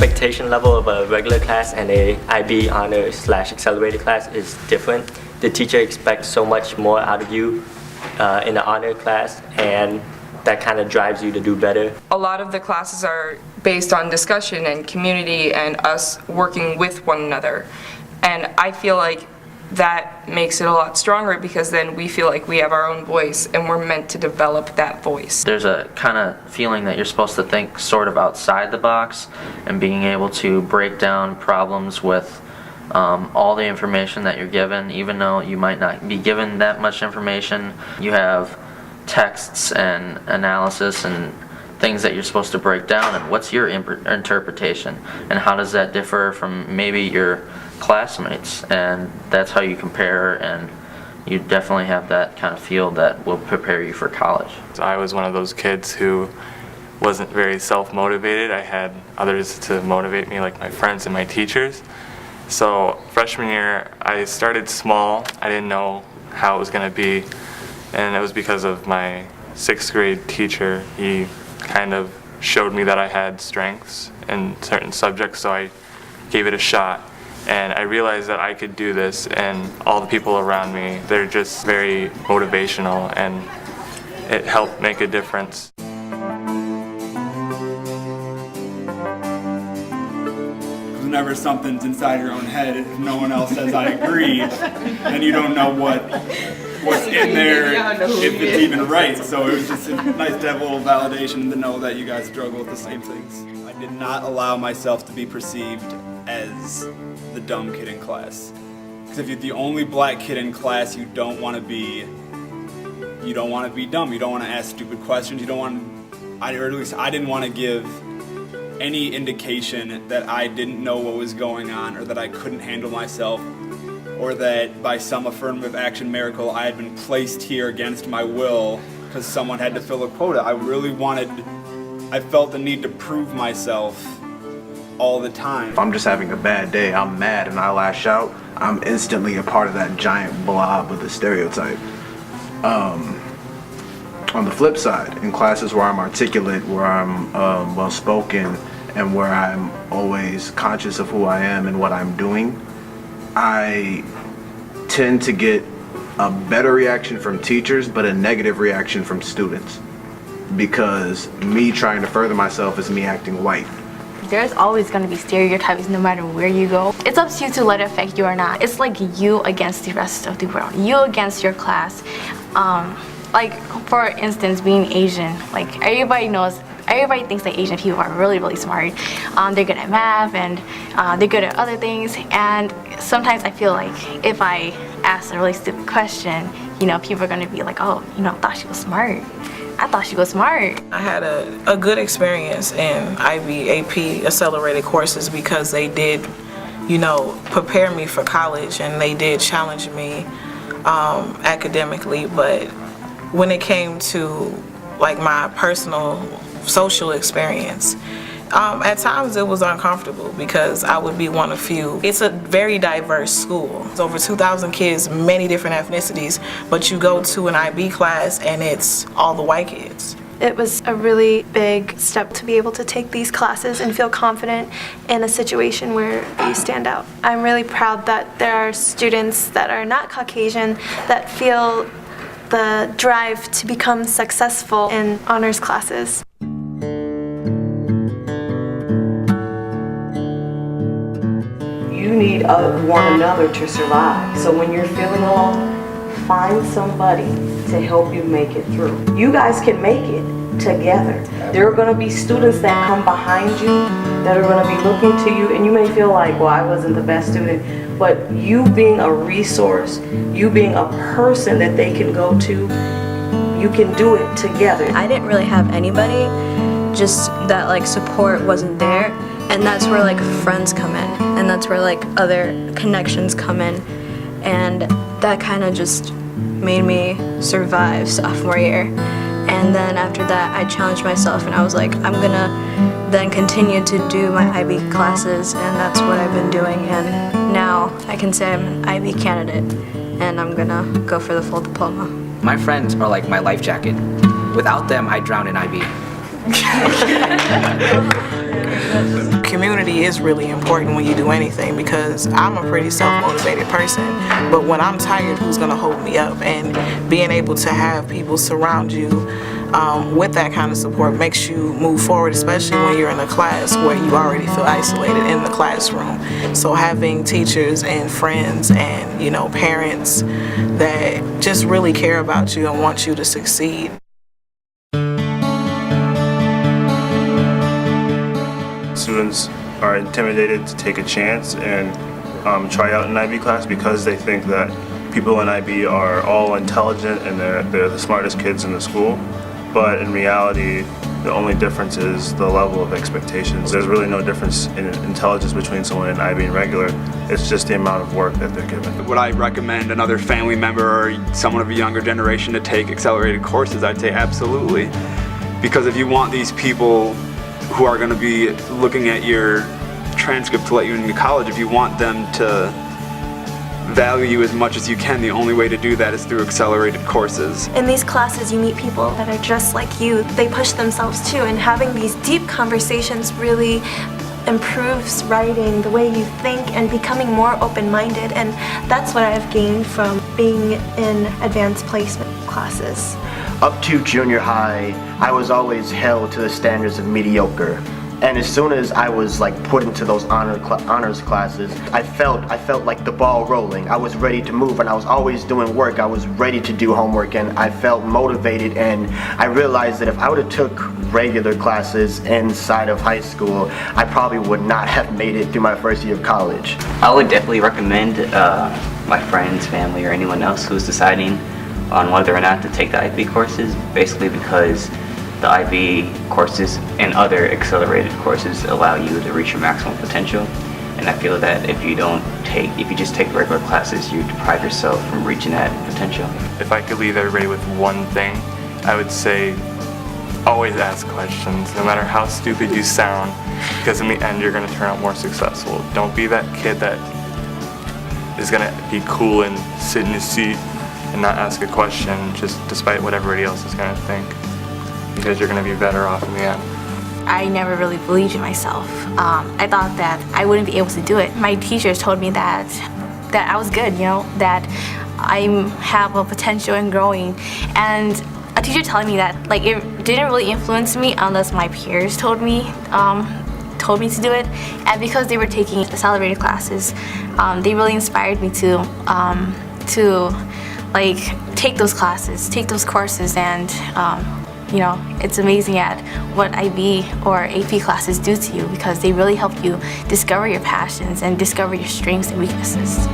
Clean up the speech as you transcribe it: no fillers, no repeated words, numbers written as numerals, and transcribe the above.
expectation level of a regular class and a IB honor/accelerated class is different. The teacher expects so much more out of you in the honor class, and that kind of drives you to do better. A lot of the classes are based on discussion and community and us working with one another. And I feel like that makes it a lot stronger because then we feel like we have our own voice and we're meant to develop that voice. There's a kind of feeling that you're supposed to think sort of outside the box and being able to break down problems with all the information that you're given, even though you might not be given that much information. You have texts and analysis and things that you're supposed to break down, and what's your interpretation and how does that differ from maybe your classmates, and that's how you compare, and you definitely have that kind of field that will prepare you for college. So I was one of those kids who wasn't very self-motivated. I had others to motivate me, like my friends and my teachers. So freshman year I started small. I didn't know how it was going to be, and it was because of my 6th grade teacher. He kind of showed me that I had strengths in certain subjects, so I gave it a shot. And I realized that I could do this, and all the people around me, they're just very motivational, and it helped make a difference. Whenever something's inside your own head, if no one else says I agree, then you don't know what's in there, if it's even right. So it was just nice to have a little validation to know that you guys struggle with the same things. I did not allow myself to be perceived as the dumb kid in class. Because if you're the only black kid in class, you don't want to be dumb. You don't want to ask stupid questions. You don't want, or at least I didn't want to give any indication that I didn't know what was going on, or that I couldn't handle myself, or that by some affirmative action miracle I had been placed here against my will because someone had to fill a quota. I felt the need to prove myself all the time. If I'm just having a bad day, I'm mad and I lash out, I'm instantly a part of that giant blob of the stereotype. On the flip side, in classes where I'm articulate, where I'm well-spoken, and where I'm always conscious of who I am and what I'm doing, I tend to get a better reaction from teachers, but a negative reaction from students. Because me trying to further myself is me acting white. There's always going to be stereotypes no matter where you go. It's up to you to let it affect you or not. It's like you against the rest of the world. You against your class. Like, for instance, being Asian, like everybody thinks that Asian people are really, really smart. They're good at math and they're good at other things. And sometimes I feel like if I ask a really stupid question, people are going to be like, oh, I thought she was smart. I thought she was smart. I had a good experience in IB AP accelerated courses because they did, prepare me for college, and they did challenge me academically. But when it came to like my personal social experience, at times it was uncomfortable because I would be one of few. It's a very diverse school. It's over 2,000 kids, many different ethnicities, but you go to an IB class and it's all the white kids. It was a really big step to be able to take these classes and feel confident in a situation where you stand out. I'm really proud that there are students that are not Caucasian that feel the drive to become successful in honors classes. You need one another to survive. So when you're feeling alone, find somebody to help you make it through. You guys can make it together. There are going to be students that come behind you that are going to be looking to you, and you may feel like, well, I wasn't the best student, but you being a resource, you being a person that they can go to, you can do it together. I didn't really have anybody, just that like support wasn't there. And that's where like friends come in, and that's where like other connections come in, and that kind of just made me survive sophomore year. And then after that I challenged myself and I was like, I'm gonna then continue to do my IB classes, and that's what I've been doing, and now I can say I'm an IB candidate and I'm gonna go for the full diploma. My friends are like my life jacket. Without them, I drown in IB. Community is really important when you do anything because I'm a pretty self-motivated person, but when I'm tired, who's gonna hold me up? And being able to have people surround you with that kind of support makes you move forward, especially when you're in a class where you already feel isolated in the classroom. So having teachers and friends and, you know, parents that just really care about you and want you to succeed. Students are intimidated to take a chance and try out an IB class because they think that people in IB are all intelligent and they're the smartest kids in the school. But in reality, the only difference is the level of expectations. There's really no difference in intelligence between someone in IB and regular. It's just the amount of work that they're given. Would I recommend another family member or someone of a younger generation to take accelerated courses? I'd say absolutely. Because if you want these people who are going to be looking at your transcript to let you into college, if you want them to value you as much as you can, the only way to do that is through accelerated courses. In these classes, you meet people that are just like you. They push themselves too, and having these deep conversations really improves writing, the way you think, and becoming more open-minded. And that's what I've gained from being in advanced placement classes. Up to junior high, I was always held to the standards of mediocre. And as soon as I was put into those honors classes, I felt like the ball rolling. I was ready to move, and I was always doing work. I was ready to do homework, and I felt motivated. And I realized that if I would have took regular classes inside of high school, I probably would not have made it through my first year of college. I would definitely recommend my friends, family, or anyone else who's deciding on whether or not to take the IB courses, basically because the IB courses and other accelerated courses allow you to reach your maximum potential. And I feel that if you just take regular classes, you deprive yourself from reaching that potential. If I could leave everybody with one thing, I would say always ask questions, no matter how stupid you sound, because in the end you're going to turn out more successful. Don't be that kid that is going to be cool and sit in his seat and not ask a question just despite what everybody else is going to think, because you're going to be better off in the end. I never really believed in myself. I thought that I wouldn't be able to do it. My teachers told me that I was good, that I have a potential in growing. And a teacher telling me that, it didn't really influence me unless my peers told me to do it. And because they were taking accelerated classes, they really inspired me to take those classes, take those courses, and it's amazing at what IB or AP classes do to you because they really help you discover your passions and discover your strengths and weaknesses.